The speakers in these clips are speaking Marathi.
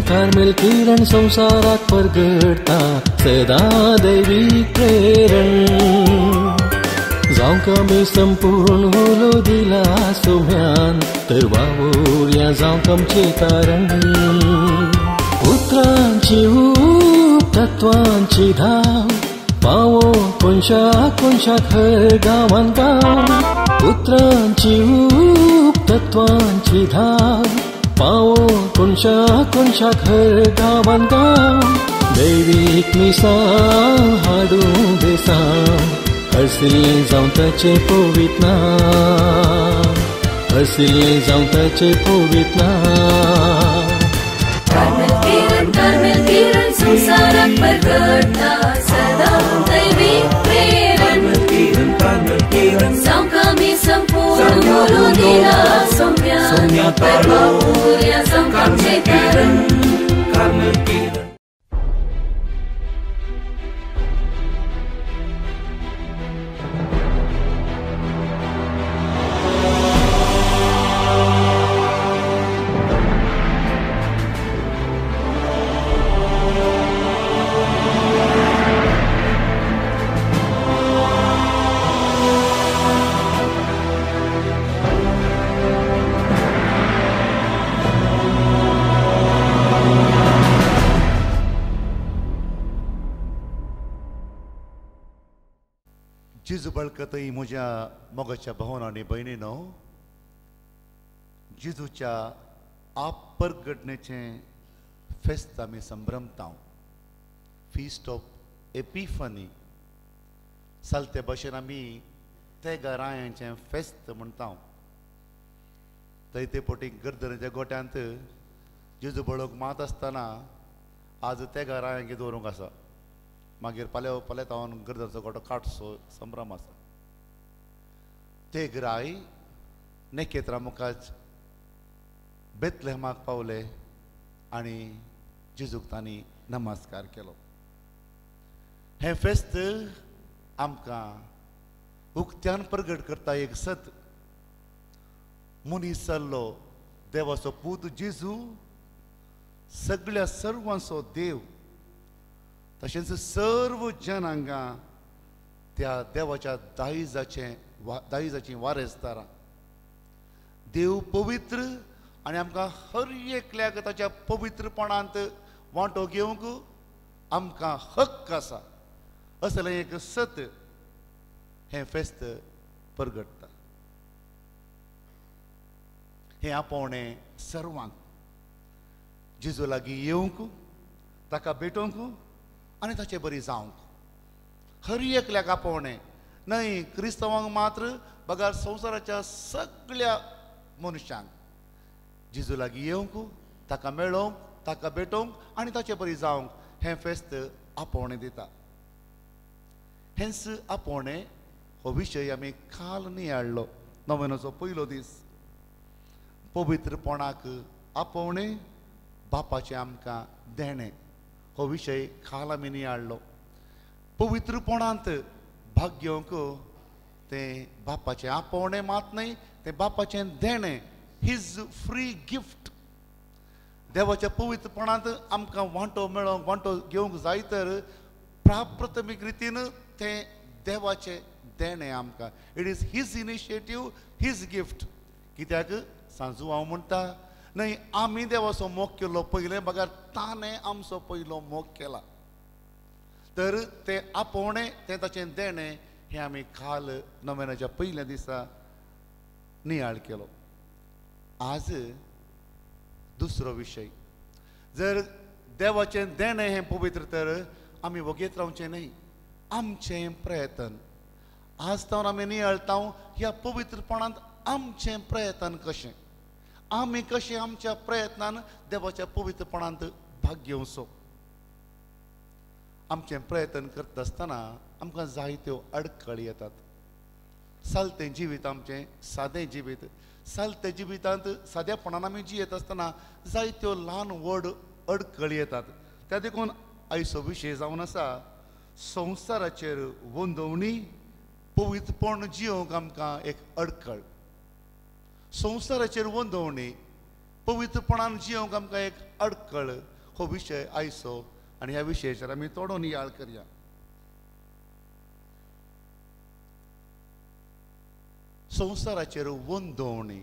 कार्मेल किरण संसारात परगडता सदा दैवी प्रेरण जावंक आमी संपूर्ण होलो दिला सोम्यान तर वावुरया जावंक आमचे कारण उतरांची ऊब तत्वांची धाव पावो कोनशाक हर गांवान गांव उतरांची ऊब तत्वांची धाव पावो कोनशाक हर गांवान गांव दैवीक मिसाळ हाडूं देसाव हरसिल्लें जावं ताचें पवित्र नांव हरसिल्लें जावं ताचें पवित्र नांव कार्मेल किरण संसाराक परगडता सदा दैवीक प्रेरण जावंक आमी संपूर्ण होलो दिला सोम्या तर वावुरया जावंक आमचे कारण जिजू बळकतय म्हज्या मोगाच्या भावांनो आनी भयणींनो जिजूच्या आपरगडणेचें फेस्त आमी संभ्रमता फिस्ट ऑफ एपिफनी चलते भाशेन आमी ते घरांचें फेस्त म्हणटा थंय ते पोटी गर्दनेच्या गोट्यांत जिजू बळोवंक मात आसतना आज ते घरांक दवरूंक आसा मागीर फाल्यां तावन गर्दनचो गोटो काडचो संभ्रम आसा ते गिराय नेकेत्रा मुखार बेतलेहमाक पावले आनी जिजूक तांणी नमस्कार केलो हें फेस्त आमकां उक्त्यान प्रगट करता एक सत मनीस जाल्लो देवाचो पूत जिजू सगळ्या सर्वांचो देव तशेंच सर्व जनांगा त्या देवाच्या दायजाची वारेस्तारां देव पवित्र आनी आमकां हर एकल्याक ताच्या पवित्रपणांत वांटो घेवंक आमकां हक्क आसा असलें एक सत हें फेस्त परगटता हें आपोवणें सर्वांक जिजू लागीं येवंक ताका भेटोवंक आनी ताचें बरी जावंक हर एकल्याक आपोवणें न्हय क्रिस्तवांक मात्र बगार संवसाराच्या सगळ्या मनशांक जिजू लागीं येवंक ताका मेळोवंक ताका भेटोवंक आनी ताचें बरी जावंक हें फेस्त आपोवणें दिता हेंच आपोवणें हो विशय आमी काल नियाळ्ळो नोवेनाचो पयलो दीस पवित्रपणाक आपोवणें बापाचें आमकां देणें हो विशय काल आमी नियाळ्ळो पवित्रपणांत भाग घेवंक तें बापाचें आपोवणें मात न्हय तें बापाचें देणें हीज फ्री गिफ्ट देवाच्या पवित्रपणांत आमकां वांटो मेळोवंक वांटो घेवंक जाय तर प्राप्रथमीक रितीन तें देवाचें देणें आमकां it is his initiative his gift कित्याक सांजू हांव म्हणटा न्हय आमी देवाचो मोग केलो पयलें बगार ताणें आमचो पयलो मोग केला तर तें आपोवणें तें ताचें देणें हें आमी काल नोवेनाच्या पयल्या दिसा नियाळ केलो आज दुसरो विशय जर देवाचें देणें हें पवित्र तर आमी वगेत रावचें न्ही आमचें प्रयत्न आज तावन आमी नियाळटा ह्या पवित्रपणांत आमचें प्रयत्न कशें आमी कशें आमच्या प्रयत्नान देवाच्या पवित्रपणांत भाग घेवचो आमचें प्रयत्न करता आसतना आमकां जायत्यो अडखळी येतात सालतें जिवीत आमचें सादें जिवीत सालते जिवितांत सादेपणान आमी जियेत आसतना जायत्यो ल्हान व्हड अडखळी येतात त्या देखून आयचो विशय जावन आसा संवसाराचेर वंदवणी पवित्रपण जियोंक आमकां एक अडखळ संवसाराचेर वंदवणी पवित्रपणान जियोंक आमकां एक अडखळ हो विशय आयचो आनी ह्या विशयाचेर आमी थोडो नियाळ करया संवसाराचेर वंदवणी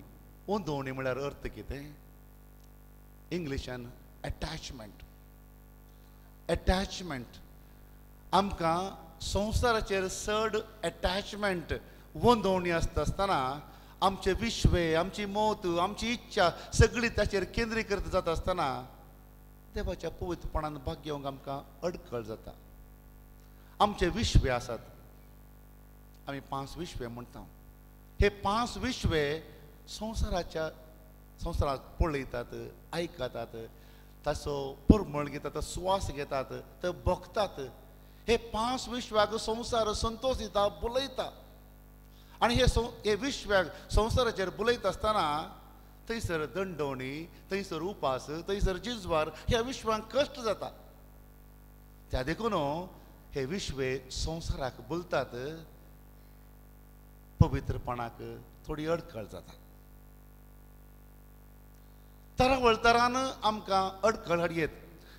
वंदवणी म्हळ्यार अर्थ कितें इंग्लिशान अटॅचमेंट अटॅचमेंट आमकां संवसाराचेर चड अटॅचमेंट वंदवणी आसता आसतना आमचे विश्वे आमची मोत आमची इच्छा सगळी ताचेर केंद्रीकृत जाता आसतना देवाच्या पवित्रपणान भाग घेवंक आमकां अडखळ जाता आमचे विश्वे आसात आमी 5 विश्वे म्हणटा हे 5 विश्वे संवसारात पळयतात आयकतात ताचो परमळ घेतात स्वास घेतात ते भोगतात हे 5 विश्वाक संवसार संतोश दिता बुलयता आनी हे विश्वाक संवसाराचेर बुलयता आसतना थंयसर दंडवणी थंयसर उपास थंयसर जिजवार ह्या विश्वाक कश्ट जाता त्या देखून हे विश्वे संवसाराक बोलतात पवित्रपणाक थोडी अडखळ जाता तरावळतरान आमकां अडखळ हाडयेत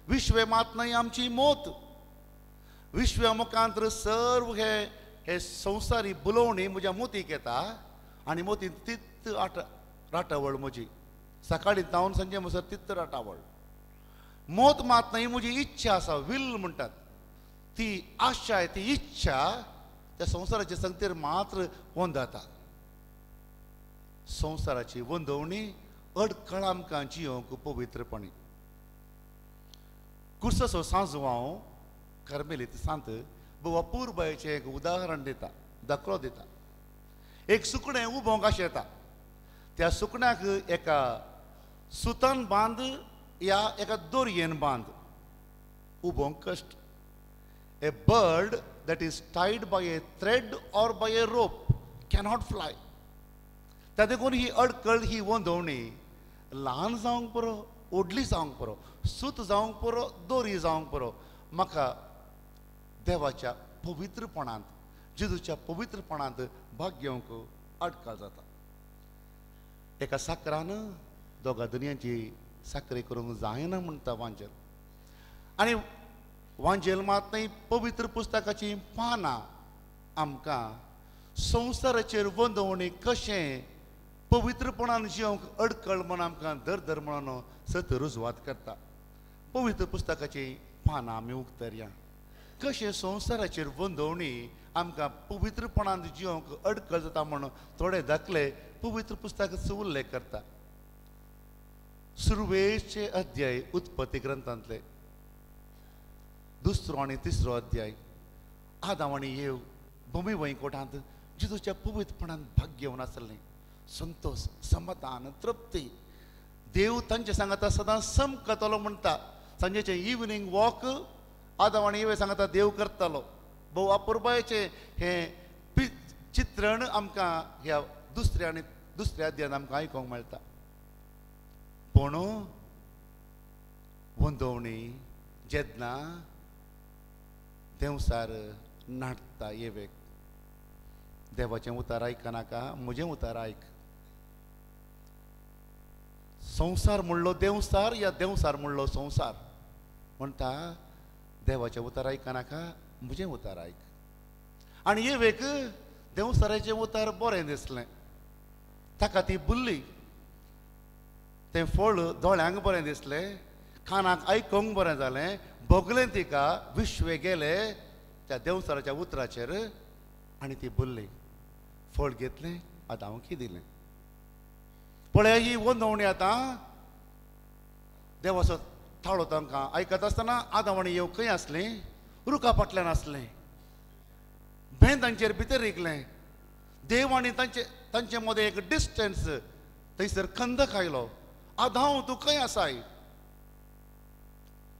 विश्वे मात न्हय आमची मोत विश्व्या मुखांतर सर्व हे संवसारी बुलोवणी म्हज्या मोतीक येता आनी मोतीन तित्त राटावळ म्हजी सकाळी जावन सांजे म्हणसर तित्त राटावळ मोत मात न्हय म्हजी इच्छा आसा विल म्हणटात ती आशाय ती इच्छा त्या संवसाराच्या संगतीर मात्र वंदाता संवसाराची वंदवणी अडखळ आमकां जियोंक पवित्रपणी कुर्सो सांजो हांव कार्मेलीत सांत बुवा पुरबायचें एक उदाहरण दिता दाखलो दिता एक सुकणें उबोंक आशेता त्या सुकण्याक एका सुतान बांद या एका दोरयेन बांद उबोंक कश्ट ए bird that is tied by a thread or by a rope cannot fly त्या देखून ही अडखळ ही वंदवणी ल्हान जावंक पुरो व्हडली जावंक पुरो सूत जावंक पुरो दोरी जावंक पुरो म्हाका देवाच्या पवित्रपणांत जेजूच्या पवित्रपणांत भाग घेवंक अडखळ जाता एका साकरान दोगा दुनयांची साखरे करूंक जायना म्हणटा वांजेल आनी वांजेल मात न्हय पवित्र पुस्तकाची पानां आमकां संवसाराचेर वंदवणी कशें पवित्रपणान जियोंक अडखळ म्हूण आमकां दर म्हणून सत रुजवात करता पवित्र पुस्तकाची पानां आमी उक्तरया कशें संवसाराचेर वंदवणी आमकां पवित्रपणान जियोंक अडखळ जाता म्हणून थोडे दाखले पवित्र पुस्तकाचो उल्लेख करता सुरवेचे अध्याय उत्पत्ती ग्रंथांतले 2 आनी 3 अध्याय आदाम आनी येव भुमी वैकुंठांत जेजूच्या पवित्रपणान भाग घेवन आसले संतोष समाधान तृप्ती देव तांचे सांगता सदां समकतलो म्हणटा सांजेचे इवनिंग वॉक आदाम आनी येवे सांगता देव करतालो भोव अपुरबायेचें हें चित्रण आमकां ह्या दुसऱ्या अध्यायान आमकां आयकोंक मेळटा पूण वंदवणी जेन्ना देवसार नाटता येवेक देवाचें उतार आयकनाका म्हजें उतार आयक संवसार म्हणलो देवसार या देवसार म्हणलो संवसार म्हणटा देवाचें उतार आयकनाका म्हजें उतार आयक आनी येवेक देवसाराचें उतार बरें दिसलें ताका ती बुल्ली तें फळ दोळ्यांक बरें दिसलें कानाक आयकोंक बरें जालें भोगलें तिका विश्वे गेले त्या देवसाराच्या उतराचेर आनी ती बुल्ली फळ घेतलें आदामाक दिलें पळय ही वंदवणी आतां देवाचो थाळो तांकां आयकत आसतना आदावणी येवं खंय आसलें रुखा फाटल्यान आसलें भें तांचेर भितर रिकलें देव आनी तांचे मदें एक डिस्टन्स थंयसर खंदक आयलो आदांव तूं खंय आसाय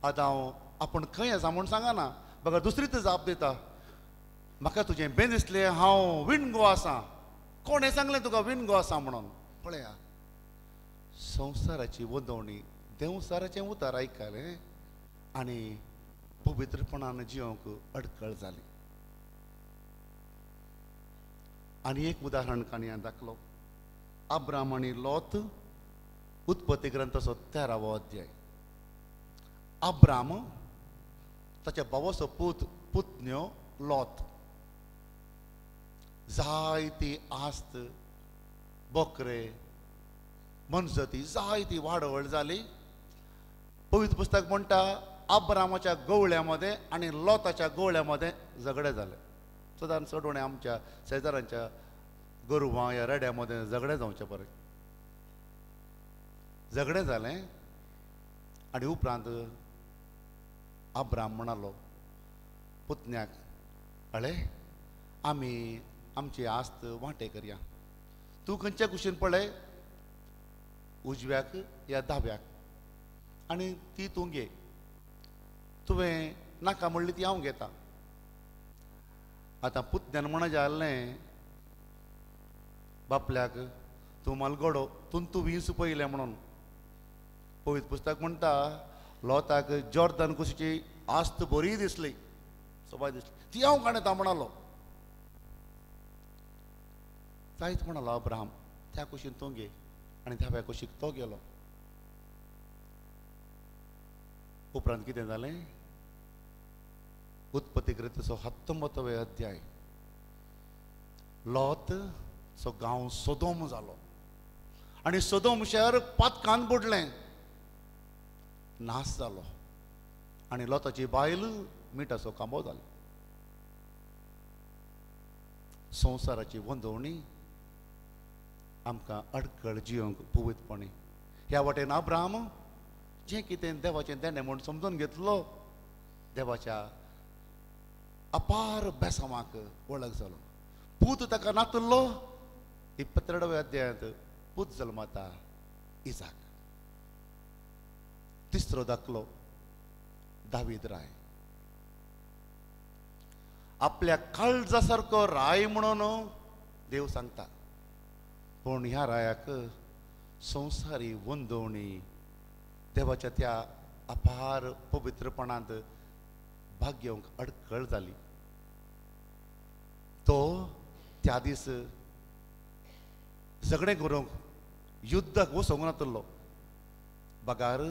आदांव आपूण खंय आसा म्हूण सांगना बघा दुसरी तर जाप दिता म्हाका तुजें बें दिसलें हांव विणगो आसां कोण हें सांगलें तुका विणगो आसा म्हणून पळया संवसाराची वंदवणी देवसाराचें उतार आयकलें आनी पवित्रपणान जियोंक अडखळ जाली आनी एक उदाहरण काणयान दाखलो अब्राम आनी लोत उत्पत्ती ग्रंथाचो 13वो अध्याय अब्राम ताच्या भावाचो पुतण्यो लोत जायती आस्त बकरे मनजती जायती वाडवळ जाली पवित्र पुस्तक म्हणटा अब्रामाच्या गवळ्यामध्ये आणि लोताच्या गवळ्यामध्ये झगडे झाले सदां चडवणे आमच्या शेजाऱ्यांच्या गोरवां या रेड्यामध्ये झगडे जावचे बरें झगडे जाले आनी उपरांत अब्राम म्हणालो पुतण्याक अळे आमी आमची आस्त वांटे करया तूं खंयच्या कुशीन पळय उजव्याक या दाव्याक आनी ती तूं घे तुवें नाका म्हणली ती हांव घेता आतां पुतण्यान म्हणा जाल्लें बापल्याक तूं मालगडो तूं वीस पयलें म्हणून पवित्र पुस्तक म्हणटा लोताक जॉर्दन कुशीची आस्त बरी दिसली सवाय दिसली ती हांव काणयता म्हणालो जायत म्हणालो अब्राम त्या कुशीन तूं घे आनी धाव्या कुशीक तो गेलो उपरांत कितें जालें उत्पत्ती ग्रंथाचो 19वे अध्याय लोत सो गांव सोदोम जालो आनी सोदोम शहर पातकान बुडलें नाश जालो आनी लोताची बायल मिठाचो कांबो जालो संवसाराची वंदवणी आमकां अडखळ जियोंक पवित्रपणी ह्या वाटेन अब्राम जें कितें देवाचें देणें म्हूण समजून घेतलो देवाच्या अपार बेसांवाक वळख जालो पूत ताका नातुल्लो 22व्या अध्यायांत पूत जल्माता इजाक तिसरो दाखलो दावीद राय आपल्या काळजा सारको राय म्हणून देव सांगता पूण ह्या रायाक संवसारी वंदवणी देवाच्या त्या अपार पवित्रपणांत भाग घेवंक अडखळ जाली तो त्या दीस झगडें करूंक युद्धाक वचोंक नातलो बगार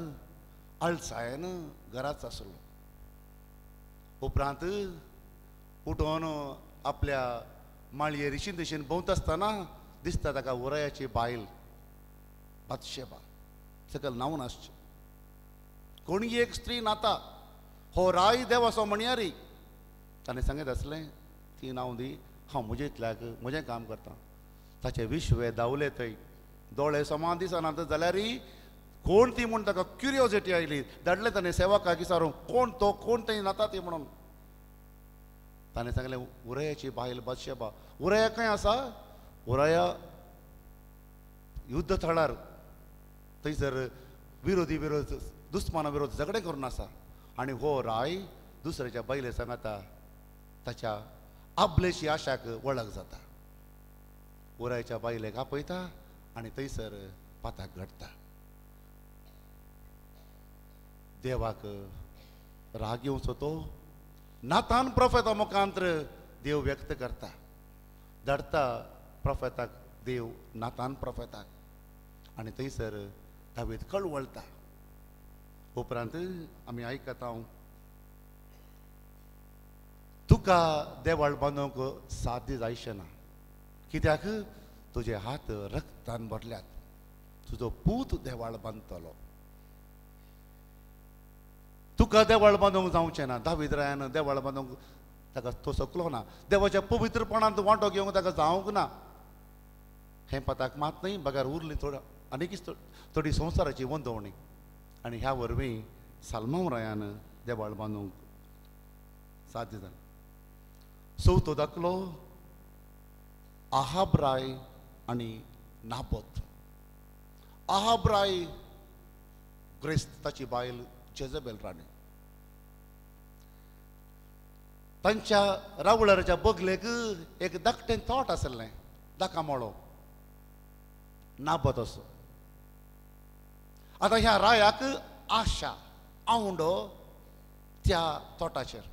आळसायेन घराच आसलो उपरांत उठोन आपल्या माळयेर इशीन दिशेन भोंवता आसतना दिसता ताका उरायाची बायल बातशेबा सकल नांव नासचें कोणी एक स्त्री नाता हो राय देवाचो म्हणयारी ताणें सांगत आसलें ती नांव दी हांव म्हजे इतल्याक म्हजें काम करतां ताचे विश्वे धांवले थंय दोळे समान दिसनात जाल्यारय कोण ती म्हूण ताका क्युरियोसिटी आयली धाडलें ताणें सेवकाक विचारूंक कोण तो कोण थंय नाता ती म्हणून ताणें सांगलें उरयाची बायल बातशेबा उरया खंय आसा उरया युद्ध थळार थंयसर विरोधी विरोध दुस्माना विरोध झगडे करून आसा आनी हो राय दुसऱ्याच्या बायले सांगता ताच्या आबलेशी आशाक वळख जाता उरायच्या बायलेक आपयता आनी थंयसर पाताक घडटा देवाक राग येवचो तो नातान प्रोफेता मुखांतर देव व्यक्त करता धाडटा प्रोफेताक देव नातान प्रोफेताक आनी थंयसर दावीद कळवळटा उपरांत आमी आयकता तुका देवाळ बांदूंक साध्य जायशें ना कित्याक तुजे हात रक्तान भरल्यात तुजो पूत देवाळ बांदतलो तुका देवाळ बांदूंक जावचें ना दावीद रायान देवाळ बांदूंक ताका तो सकलो ना देवाच्या पवित्रपणांत वांटो घेवंक ताका जावंक ना हें पताक मात न्ही बगार उरली थोडा आनीक थोडी संवसाराची वंदवणी आनी ह्या वरवीं सालमावरायान देवाळ बांदूंक साध्य जालें. चवथो दाखलो आहाब राय आनी नाबोत. आहाब राय ग्रेस्ताची बायल जेजबेल राणी. तांच्या रावळाच्या बगलेक एक धाकटें तोट आसलें, दाकामळो नाबोत असो. आतां ह्या रायाक आशा आवंडो त्या तोटाचेर.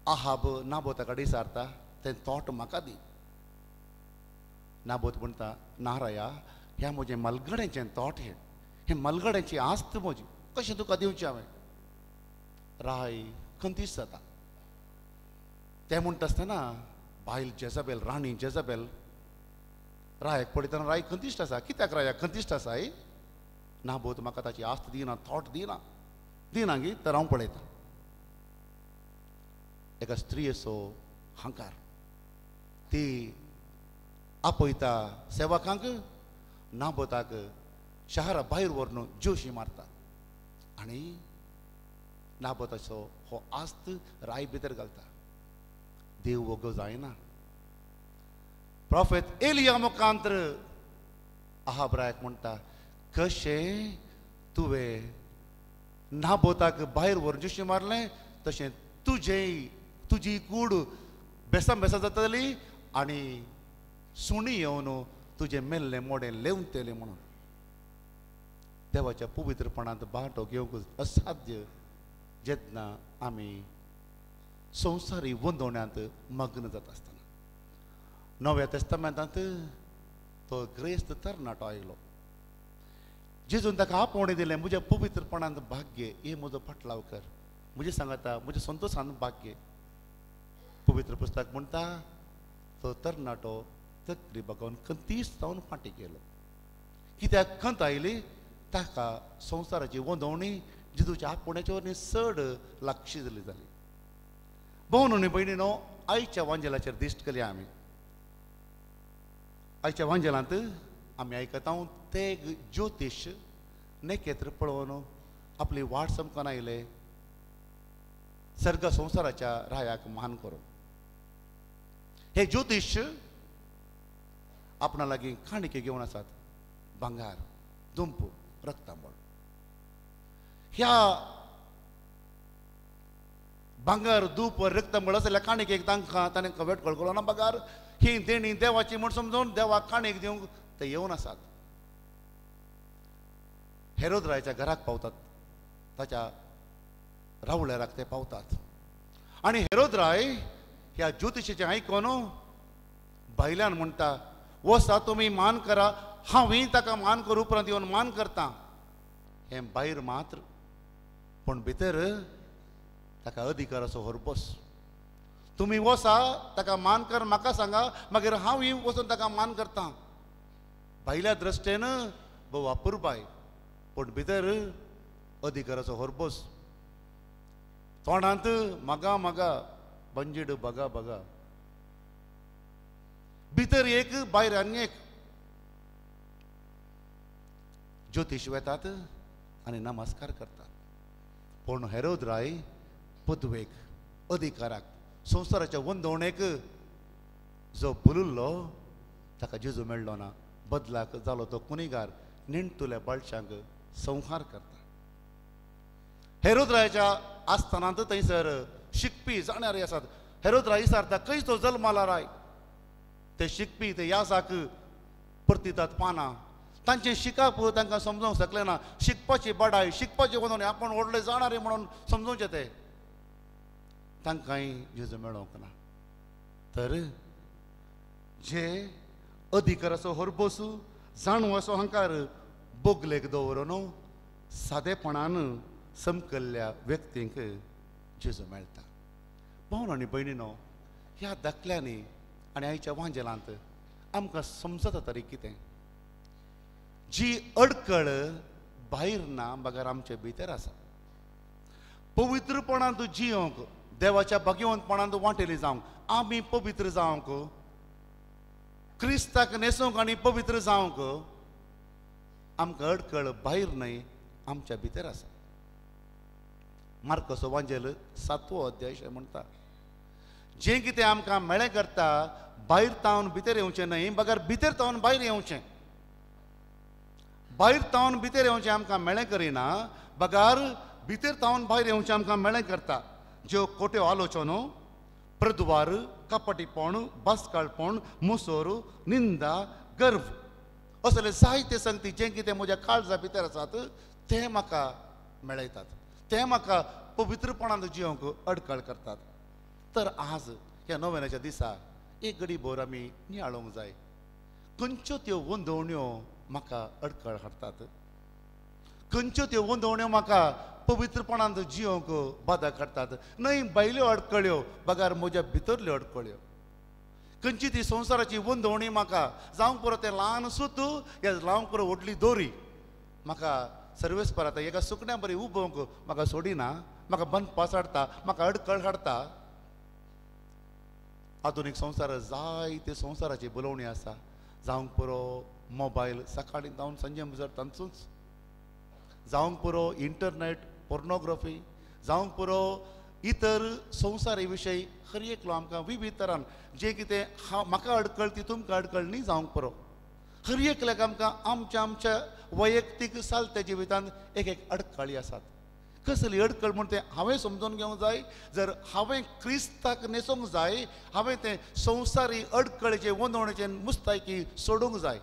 आहाब नाबोता कडेन विचारता, तें तोट म्हाका दी. नाबोत म्हणटा, ना राया, ह्या म्हजें मलगड्याचें तोट हें मलगड्याची आस्त म्हजी, कशें तुका दिवचें हांवें. राय खंतीस जाता. तें म्हणटा आसतना बायल जेजबेल, राणी जेजबेल रायाक पळयतना राय खंतिश्ट आसा. कित्याक रायाक खंतिश्ट आसा? नाबोत म्हाका ताची आस्त दिना, थॉट दिना गी, तर हांव पळयता. एका स्त्रियेचो हंकार. ती आपयता सेवकांक, नाबोताक शारा भायर व्हरून जोशी मारता. आनी नाबोताचो हो आस्त राय भितर घालता. देव वगो जायना. प्रॉफेट एलिया मुखांतर आहाब रायाक म्हणटा, कशें तुवें नाबोताक भायर व्हरून जोशी मारलें, तशें तुजी कूड बेसा जातली आनी सुणी येवन तुजें मेल्लें मोडें लेवतलें म्हणून. देवाच्या पवित्रपणांत वांटो घेवंक असाध्य जेन्ना आमी संवसारी वंदवण्यांत मग्न जाता आसतना. नव्या तेस्तामेंतांत तो ग्रेस्त तरणाटो आयलो. जेजून ताका आपोवणें दिलें, म्हज्या पवित्रपणांत भाग्य, हे म्हजो फाटलाव कर. म्हजे सांगता, म्हज्या संतोशांत भाग्य. पवित्र पुस्तक म्हणटा, तो तरणाटो तकली बगावन खंतीस जावन फाटीं गेलो. कित्याक खंत आयली? ताका संवसाराची वंदवणी जेजूच्या आपोवण्याचे वरवीं चड लक्ष दिली जाली. भोवन आनी भयणीनो, आयच्या वांजेलाचेर दिश्ट केल्या आमी. आयच्या वांजेलांत आमी आयकता ते ज्योतिश नेकेत्र पळोवन आपली वाट समकून आयले सर्ग संवसाराच्या रायाक मान करून. हे ज्योतिश आपणा लागीं काणिके घेवन आसात. भांगार, दुंप, रक्तांबळ. ह्या भांगार, दूप, रक्तांबळ असल्या काणिकेक तांकां वेटकळ कळना. भांगार ही देणी देवाची म्हूण समजून देवाक काणीक दिवंक ते येवन आसात. हेरोद रायाच्या घराक पावतात. ताच्या रावळेराक ते पावतात. आनी हेरोद राय ह्या ज्योतिशाचें आयकून भायल्यान म्हणटा, वसा तुमी मान करा, हांवूय ताका मान करूं उपरांत येवन मान करता. हें भायर मात्र, पूण भितर ताका अधिकाराचो हरबस. तुमी वसा, ताका मान कर, म्हाका सांगा, मागीर हांवूय वचून ताका मान करता. भायल्या दृश्टेन भोव अपुरबाय, पूण भितर अधिकाराचो हरबस. तोंडांत मागा मागा, बंजीड बगा बगा. भितर एक, भायर आनी एक. ज्योतिश वेतात आनी नमस्कार करतात. पूण हेरोद राय पदवेक, अधिकाराक, संवसाराच्या वंदवणेक जो भुललो ताका जेजू मेळ्ळो ना. बदलाक जालो तो कुणीगार, निणतुल्या बाळशांक संहार करता. हेरोद रायाच्या आस्थानांत थंयसर शिकपी जाणारे आसात. हेरोद राय विचारता, खंयच तो जल्माला राय? ते शिकपी ते यासाक परतितात पानां. तांचें शिकप तांकां समजूंक शकलें ना. शिकपाची बडाय, शिकपाचें वंदवणी, आपूण व्हडले जाणारे म्हणून समजूंचे ते. तांकांय जेजू मेळोंक ना. तर जे अधिकाराचो हरबसू, जाणवाचो हंकार बोगलेक दवरून सादेपणान समकल्ल्या व्यक्तींक जेजू मेळटा. भावन आनी भयणीनो, ह्या दाखल्यांनी आनी आयच्या वांजेलांत आमकां समजता तरी कितें? जी अडकळ भायर ना, मागार आमचे भितर आसा. पवित्रपणांत जियोंक, देवाच्या भगवंतपणांत वांटेली जावंक, आमी पवित्र जावंक, क्रिस्ताक नेसूंक आनी पवित्र जावंक आमकां अडकळ भायर न्हय आमच्या भितर आसा. मार्कस वांजेल 7वो अध्याय अशें म्हणटा, जें कितें आमकां मेळ्ळें करता भायर तावन भितर येवचें न्हय, बगर भितर तावन भायर येवचें. भायर तावन भितर येवचें आमकां मेळ्ळें करिना, बगार भितर तावन भायर येवचें आमकां मेळ्ळें करता. ज्यो खोट्यो आलोचनो, प्रद्वार, कपटीपण, बसकाळपण, मुसोर, निंदा, गर्व असले जायते संगती जें कितें म्हज्या काळजा भितर आसात ते म्हाका मेळयतात, ते म्हाका पवित्रपणान जियोंक अडखळ करतात. तर आज ह्या नोवेनाच्या दिसा एक घडी भर आमी नियाळोंक जाय. खंयच्यो त्यो वंदवण्यो म्हाका अडखळ हाडटात, खंयच्यो त्यो वंदवण्यो म्हाका पवित्रपणान जियोंक बाधा काडटात. न्हय भायल्यो अडकळ्यो, बगार म्हज्या भितरल्यो अडकळ्यो. खंयची ती संवसाराची वंदवणी म्हाका जावंक पुरो तें ल्हान सूत या जावंक पुरो व्हडली दोरी म्हाका सर्वेस्पर आतां एका सुकण्या बरी उबोवंक म्हाका सोडिना, म्हाका बंद पासाडटा, म्हाका अडखळ हाडटा. आधुनीक संवसार जायते संवसाराची बोलवणी आसा. जावंक पुरो मोबायल सकाळी जावन संजे मुजर तांचूच, जावंक पुरो इंटरनेट, पोर्नोग्राफी, जावंक पुरो इतर संवसारी विशयी हर एकलो आमकां विविध तरान जें कितें म्हाका अडकळ ती तुमकां अडकळ न्ही जावंक पुरो. हर एकल्याक आमकां आमच्या आमच्या वैयक्तीक सालत्या जिवितांत एक एक अडखळी आसात. कसली अडखळ म्हण तें हांवें समजून घेवंक जाय. जर हांवें क्रिस्ताक नेसूंक जाय, हांवें तें संवसारी अडखळीचे वंदवणेचे मुस्तायकी सोडूंक जाय.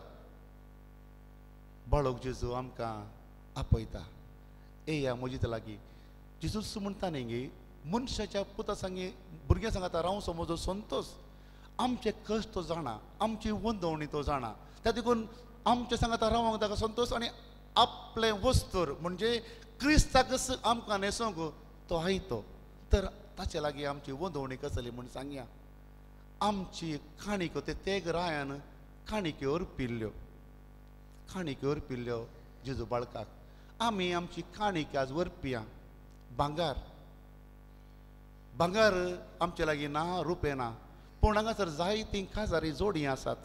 बाळोक जेजू आमकां आपयता, येया म्हजे लागीं. जेजूस म्हणटा न्ही गे, मनशाच्या पुता सांगी भुरग्यां सांगाता रावं समजो संतोश. आमचे कश्ट तो जाणा, आमची वंदवणी तो जाणा, त्या देखून आमच्या सांगाता रावंक ताका संतोश. आनी आपले वस्तूर म्हणजे क्रिस्ताक आमकां न्हेसोंक तो आयतो. तर ताचे लागीं आमची वंदवणी कसली म्हूण सांगया. आमची काणिको ते तेग रायान काणिकेवर पिल्ल्यो, काणिकेवर पिल्ल्यो जेजू बाळकाक. आमी आमची काणीक आज व्हरपिया भांगार. भांगार आमचे लागीं ना, रुपे ना, पूण हांगासर जायतीं काजारी जोडीं आसात.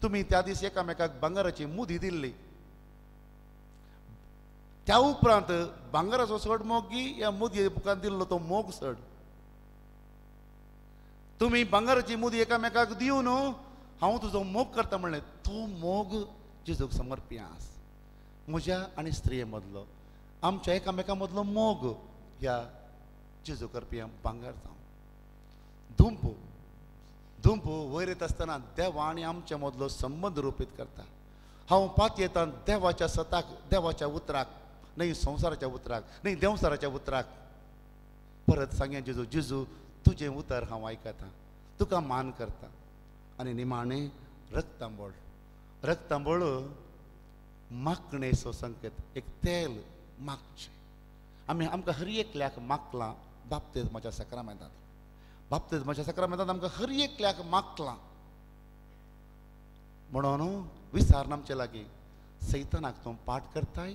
तुमी त्या दीस एकामेकाक भांगाराची मुदी दिल्ली, त्या उपरांत भांगाराचो सड मोगी या मुदी बुकान दिल्लो तो मोग सड. तुमी भांगाराची मुदी एकामेकाक दिवन हांव तुजो मोग करता म्हणलें, तो मोग जेजूक समर्पिया आस. म्हज्या आनी स्त्रिये मदलो, आमच्या एकामेका मदलो मोग ह्या जेजू करपी भांगार जावं. धुंप वयर येत आसतना देवा आनी आमच्या मदलो संबंद रुपीत करता. हांव पात येता देवाच्या सताक, देवाच्या उतराक, न्हय संवसाराच्या उतराक, न्हय देवसाराच्या उतराक परत सांगया जेजू, जेजू तुजें उतर हांव आयकतां, तुका मान करता. आनी निमाणें रक्तांबळ, रक्तांबळ मागणेचो संकेत, एक तेल मागचें. आमी आमकां हर एकल्याक मागलां बाप्तिस्माच्या सक्रामेंतांत. बाप्तिस्माच्या सक्रामेंतांत आमकां हर एकल्याक मागलां म्हणून विचारना आमचे लागीं. सैतानाक तूं पाठ करताय,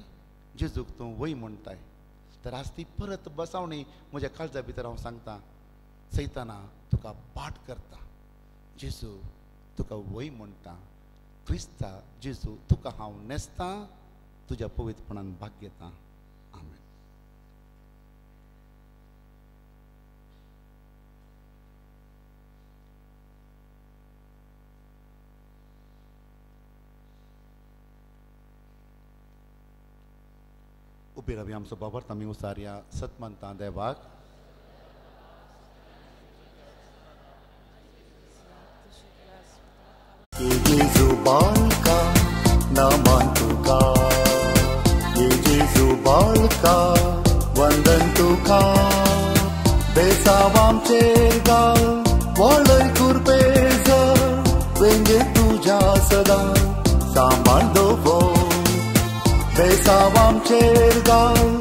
जेजूक तूं वय म्हणटाय. तर आज ती परत बसावणी म्हज्या काळजा भितर हांव सांगता, सैताना तुका पाठ करता, जेजू तुका वय म्हणटा, क्रिस्ता जेजू तुका हांव नेसता, तुज्या पवित्रपणान भाग घेता. आमेन. उबे रावया आमचो बाबर्थ आमी उसारया सतमंता देवाक. Jesu balka naman tuka, Jesu balka vandan tuka, besawam chergal walay kurpeza, venge tuja sada samal dovo, besawam chergal